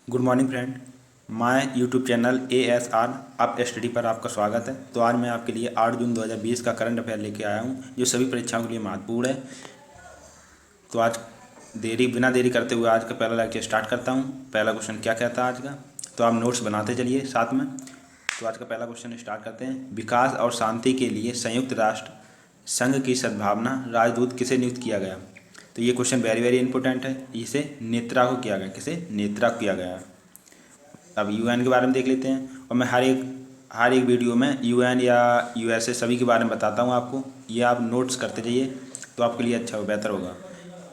Good morning friend. My YouTube channel ASR up study पर आपका स्वागत है। तो आज मैं आपके लिए 8 जून 2020 का करंट अफेयर लेके आया हूँ जो सभी परीक्षाओं के लिए महत्वपूर्ण है। तो आज बिना देरी करते हुए आज का पहला लेक्चर स्टार्ट करता हूँ। पहला क्वेश्चन क्या कहता है आज का, तो आप नोट्स बनाते चलिए साथ में। तो आज का पहला क्वेश्चन स्टार्ट करते हैं। विकास और शांति के लिए संयुक्त राष्ट्र संघ की सद्भावना राजदूत किसे नियुक्त किया गया। तो ये क्वेश्चन वेरी वेरी इंपॉर्टेंट है। इसे नेत्रा को किया गया, किसे नेत्रा को किया गया। अब UN के बारे में देख लेते हैं। और मैं हर एक वीडियो में UN या USA सभी के बारे में बताता हूँ आपको। ये आप नोट्स करते जाइए तो आपके लिए अच्छा हो, बेहतर होगा।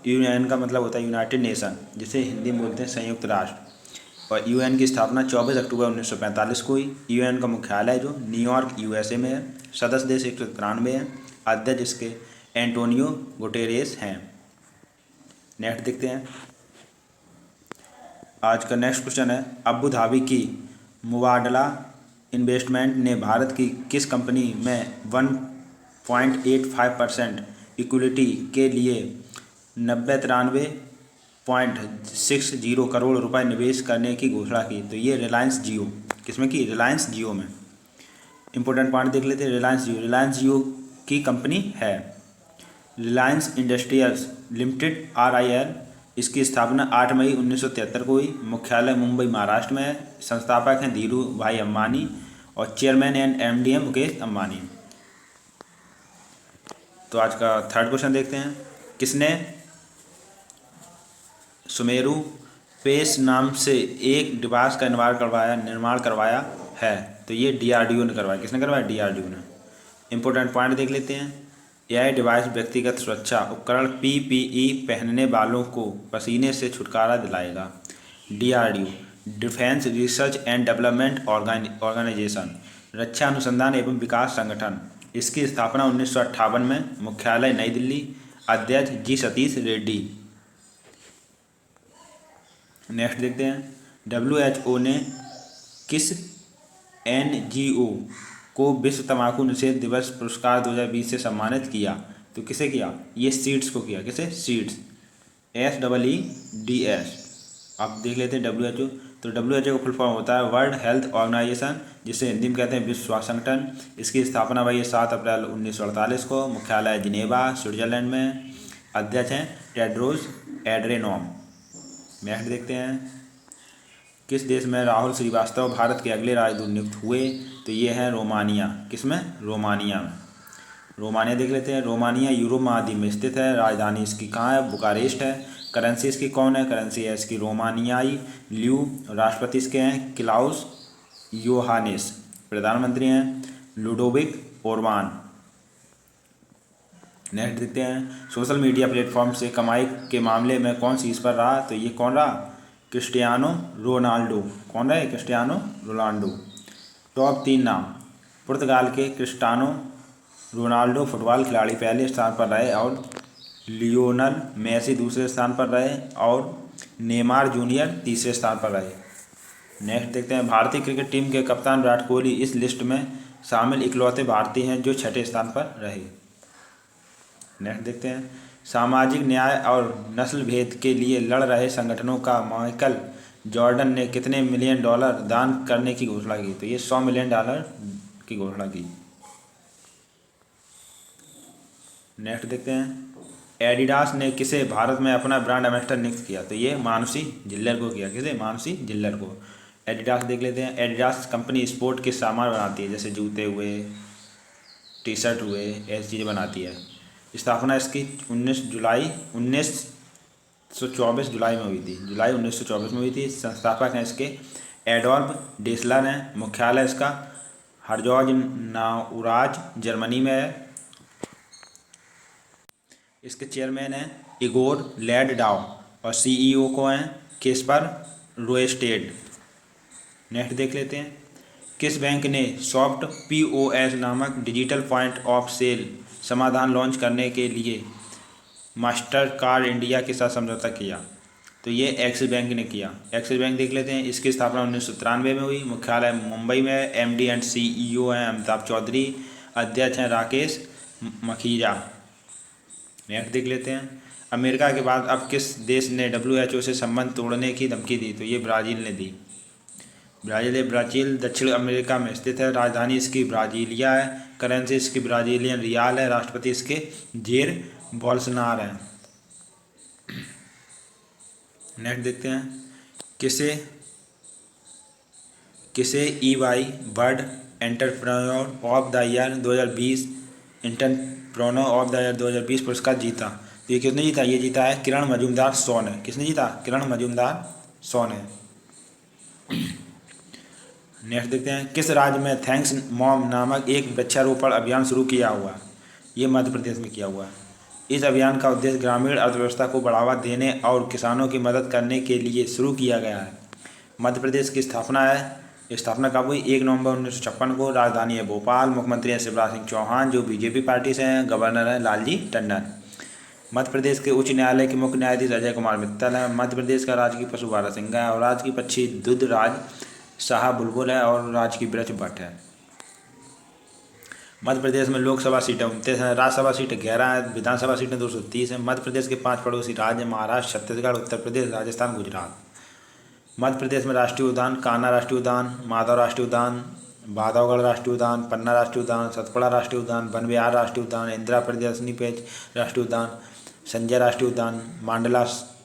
UN का मतलब होता है यूनाइटेड नेशन, जिसे हिंदी में बोलते हैं संयुक्त राष्ट्र। और UN की स्थापना 24 अक्टूबर 1945 को हुई। UN का मुख्यालय जो न्यूयॉर्क USA में है। सदस्य देश 193 हैं। अध्यक्ष इसके एंटोनियो गुटेरेस हैं। नेक्स्ट देखते हैं। आज का नेक्स्ट क्वेश्चन है, अबू धाबी की मुबादला इन्वेस्टमेंट ने भारत की किस कंपनी में 1.85% इक्विटी के लिए 93.60 करोड़ रुपए निवेश करने की घोषणा की। तो ये रिलायंस जियो, किसमें की, रिलायंस जियो में। इंपॉर्टेंट पॉइंट देख लेते हैं। रिलायंस जियो की कंपनी है रिलायंस इंडस्ट्रियल्स लिमिटेड RIL। इसकी स्थापना 8 मई 1973 को हुई। मुख्यालय मुंबई महाराष्ट्र में है। संस्थापक हैं धीरू भाई अंबानी और चेयरमैन एंड MD हैं मुकेश अंबानी। तो आज का थर्ड क्वेश्चन देखते हैं। किसने सुमेरु पेस नाम से एक डिवाइस का निर्माण करवाया है। तो ये DRDO ने करवाया। किसने करवाया, DRDO ने। इंपॉर्टेंट पॉइंट देख लेते हैं। यह डिवाइस व्यक्तिगत सुरक्षा उपकरण PPE पहनने वालों को पसीने से छुटकारा दिलाएगा। DRDO defence research and development organisation, रक्षा अनुसंधान एवं विकास संगठन। इसकी स्थापना 1958 में। मुख्यालय नई दिल्ली। अध्यक्ष G सतीश रेड्डी। नेक्स्ट देखते हैं। WHO ने किस NGO को विश्व तंबाकू निषेध दिवस पुरस्कार 2020 से सम्मानित किया। तो किसे किया, ये सीड्स को किया। किसे, सीड्स, SEEDS। अब देख लेते हैं WHO। तो WHO का फुल फॉर्म होता है वर्ल्ड हेल्थ ऑर्गेनाइजेशन, जिसे हिंदी में कहते हैं विश्व स्वास्थ्य संगठन। इसकी स्थापना हुई 7 अप्रैल 1948 को। मुख्यालय जिनेवा स्विट्जरलैंड में। अध्यक्ष हैं टेड्रोस एड्रेनॉम। नेक्स्ट देखते हैं। किस देश में राहुल श्रीवास्तव भारत के अगले राजदूत नियुक्त हुए। तो ये है रोमानिया। किसमें, रोमानिया में। रोमानिया देख लेते हैं। रोमानिया यूरोप महाद्वीप में स्थित है। राजधानी इसकी कहाँ है, बुकारेस्ट है। करेंसी इसकी कौन है, करेंसी है इसकी रोमानियाई ल्यू। राष्ट्रपति इसके हैं क्लाउस योहानेस। प्रधानमंत्री हैं लुडोविक ओरबान। नेक्स्ट देखते हैं। सोशल मीडिया प्लेटफॉर्म से कमाई के मामले में कौन शीर्ष पर रहा। तो ये कौन रहा, क्रिस्टियानो रोनाल्डो। कौन रहे, क्रिस्टियानो रोनाल्डो। टॉप 3 नाम। पुर्तगाल के क्रिस्टियानो रोनाल्डो फुटबॉल खिलाड़ी पहले स्थान पर रहे और लियोनल मेसी दूसरे स्थान पर रहे और नेमार जूनियर तीसरे स्थान पर रहे। नेक्स्ट देखते हैं। भारतीय क्रिकेट टीम के कप्तान विराट कोहली इस लिस्ट में शामिल इकलौते भारतीय हैं जो 6ठे स्थान पर रहे। नेक्स्ट देखते हैं। सामाजिक न्याय और नस्ल भेद के लिए लड़ रहे संगठनों का माइकल जॉर्डन ने कितने मिलियन डॉलर दान करने की घोषणा की। तो ये $100 मिलियन की घोषणा की। नेक्स्ट देखते हैं। एडिडास ने किसे भारत में अपना ब्रांड एम्बेसडर नियुक्त किया। तो ये मानुषी जिल्लर को किया। किसे, मानुषी जिल्लर को। एडिडास देख लेते हैं। एडिडास कंपनी स्पोर्ट के सामान बनाती है, जैसे जूते हुए, टी-शर्ट हुए, ऐसी चीज़ें बनाती है। स्थापना इसकी 1924 जुलाई में हुई थी। जुलाई 1924 में हुई थी। संस्थापक हैं इसके एडोल्फ डेसलर हैं। मुख्यालय इसका हर्जोग नाउराज जर्मनी में है। इसके चेयरमैन हैं इगोर लैडडाउ और CEO को हैं केस्पर रोएस्टेड। नेक्स्ट देख लेते हैं। किस बैंक ने सॉफ्ट POS नामक डिजिटल पॉइंट ऑफ सेल समाधान लॉन्च करने के लिए मास्टर कार्ड इंडिया के साथ समझौता किया। तो ये एक्सिस बैंक ने किया। एक्सिस बैंक देख लेते हैं। इसकी स्थापना 1993 में हुई। मुख्यालय मुंबई में। MD एंड CEO हैं अमिताभ चौधरी। अध्यक्ष हैं राकेश मखीजा। नेक्स्ट देख लेते हैं। अमेरिका के बाद अब किस देश ने WHO से संबंध तोड़ने की धमकी दी? तो ये ब्राज़ील ने दी। ब्राज़ील दक्षिण अमेरिका में स्थित है। राजधानी इसकी ब्राज़ीलिया है। करेंसी इसकी ब्राज़ीलियन रियाल है। राष्ट्रपति इसके जेर बोल्सोनारो है। नेक्स्ट देखते हैं, किसे EY world entrepreneur of the year 2020 entrepreneur of the year 2020 पुरस्कार जीता? तो ये किसने जीता? ये जीता है किरण मजूमदार शॉ ने। किसने जीता? किरण मजूमदार शॉ ने। नेक्स्ट देखते हैं, किस राज्य में थैंक्स मॉम नामक एक वृक्षारोपण अभियान शुरू किया हुआ? ये मध्य प्रदेश में किया हुआ है। इस अभियान का उद्देश्य ग्रामीण अर्थव्यवस्था को बढ़ावा देने और किसानों की मदद करने के लिए शुरू किया गया है। मध्य प्रदेश की स्थापना कब हुई? 1 नवंबर 1956 को। राजधानी है भोपाल। मुख्यमंत्री हैं शिवराज सिंह चौहान जो बीजेपी पार्टी से हैं। गवर्नर हैं लालजी टंडन। मध्य प्रदेश के उच्च न्यायालय के मुख्य न्यायाधीश अजय कुमार मित्तल हैं। मध्य प्रदेश का राजकीय पशु बारहसिंगा है और राजकीय पक्षी दुधराज शाह बुलबुल है और राजकीय वृक्ष बट है। मध्य प्रदेश में लोकसभा सीटें 29 हैं। राज्यसभा सीटें 11 हैं। विधानसभा सीटें 230 हैं। मध्य प्रदेश के 5 पड़ोसी राज्य महाराष्ट्र, छत्तीसगढ़, उत्तर प्रदेश, राजस्थान, गुजरात। मध्य प्रदेश में राष्ट्रीय उद्यान कान्हा राष्ट्रीय उद्यान, माधव राष्ट्रीय उद्यान, बांधवगढ़ राष्ट्रीय उद्यान, पन्ना राष्ट्रीय उद्यान, सतपुड़ा राष्ट्रीय उद्यान, वन विहार राष्ट्रीय उद्यान, इंदिरा प्रियदर्शनी पेंच राष्ट्रीय उद्यान, संजय राष्ट्रीय उद्यान, मांडला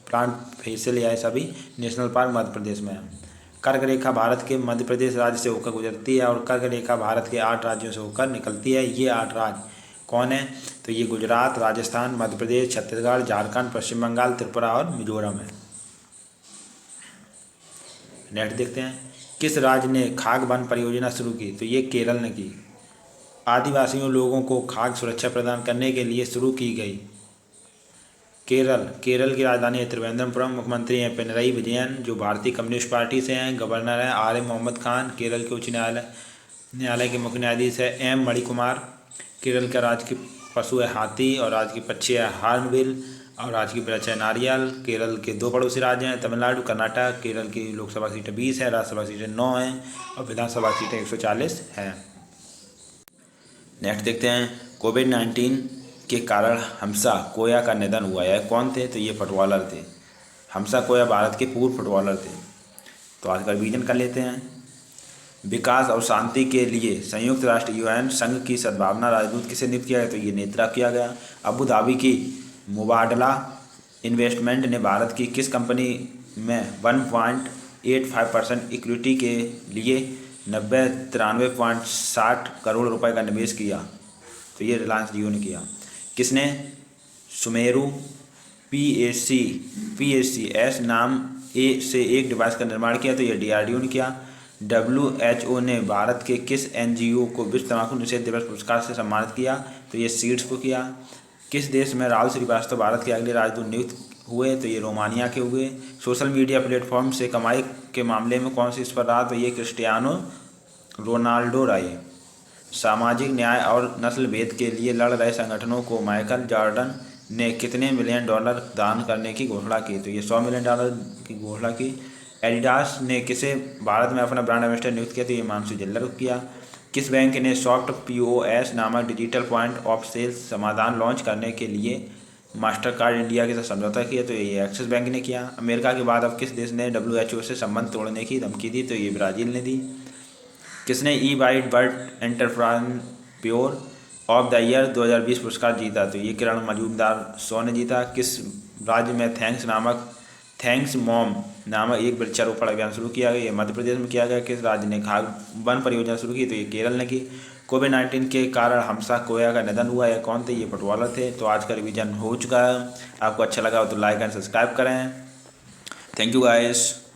प्लांट फेसिल, यह सभी नेशनल पार्क मध्य प्रदेश में है। कर्क रेखा भारत के मध्य प्रदेश राज्य से होकर गुजरती है और कर्क रेखा भारत के 8 राज्यों से होकर निकलती है। ये 8 राज्य कौन है? तो ये गुजरात, राजस्थान, मध्य प्रदेश, छत्तीसगढ़, झारखंड, पश्चिम बंगाल, त्रिपुरा और मिजोरम है। नेक्स्ट देखते हैं, किस राज्य ने खाग वन परियोजना शुरू की? तो ये केरल ने की। आदिवासियों लोगों को खाद्य सुरक्षा प्रदान करने के लिए शुरू की गई। केरल की राजधानी है त्रिवेंद्रपुरम। मुख्यमंत्री हैं पिनरई विजयन जो भारतीय कम्युनिस्ट पार्टी से हैं। गवर्नर हैं आर एम मोहम्मद खान। केरल के उच्च न्यायालय के मुख्य न्यायाधीश है एम मणिकुमार। केरल का राजकीय पशु है हाथी और राजकीय पक्षी है हॉर्नबिल और राजकीय वृक्ष है नारियल। केरल के 2 पड़ोसी राज्य हैं तमिलनाडु, कर्नाटक। केरल की लोकसभा सीटें 20 है, राज्यसभा सीटें 9 हैं और विधानसभा सीटें 140 हैं। नेक्स्ट देखते हैं, कोविड-19 के कारण हमसा कोया का निधन हुआ है। कौन थे? तो ये फुटबॉलर थे। हमसा कोया भारत के पूर्व फुटबॉलर थे। तो आज का रिवीजन कर लेते हैं। विकास और शांति के लिए संयुक्त राष्ट्र UN संघ की सद्भावना राजदूत किसे नियुक्त किया गया? तो ये नेत्रा किया गया। अबू धाबी की मुबादला इन्वेस्टमेंट ने भारत की किस कंपनी में 1.85% इक्विटी के लिए 93.60 करोड़ रुपए का निवेश किया? तो ये रिलायंस जियो ने किया। किसने सुमेरु PACS नाम से एक डिवाइस का निर्माण किया? तो ये DRDO ने किया। WHO ने भारत के किस NGO को विश्व तंबाकू निषेध दिवस पुरस्कार से सम्मानित किया? तो ये सीड्स को किया। किस देश में राहुल श्रीवास्तव भारत के अगले राजदूत नियुक्त हुए? तो ये रोमानिया के हुए। सोशल मीडिया प्लेटफॉर्म से कमाई के मामले में कौन सी इस पर रहा? तो ये क्रिस्टियानो रोनाल्डो रहे। सामाजिक न्याय और नस्ल भेद के लिए लड़ रहे संगठनों को माइकल जॉर्डन ने कितने मिलियन डॉलर दान करने की घोषणा की? तो ये $100 मिलियन की घोषणा की। एडिडास ने किसे भारत में अपना ब्रांड एम्बेसडर नियुक्त किया? तो ये हिमांशु जिल्लर को किया। किस बैंक ने सॉफ्ट POS नामक डिजिटल पॉइंट ऑफ सेल समाधान लॉन्च करने के लिए मास्टर कार्ड इंडिया के साथ समझौता किया? तो ये एक्सिस बैंक ने किया। अमेरिका के बाद अब किस देश ने WHO से संबंध तोड़ने की धमकी दी? तो ये ब्राज़ील ने दी। किसने EY world entrepreneur of the year 2020 पुरस्कार जीता? तो ये किरण मजूमदार शॉ ने जीता। किस राज्य में थैंक्स मॉम नामक एक वृक्षारोपण अभियान शुरू किया गया? ये मध्य प्रदेश में किया गया। किस राज्य ने खाग वन परियोजना शुरू की? तो ये केरल ने की। कोविड-19 के कारण हमसा कोया का निधन हुआ है। कौन थे? ये फुटबॉलर थे। तो आज का रिवीजन हो चुका है। आपको अच्छा लगा हो तो लाइक एंड सब्सक्राइब करें। Thank you guys.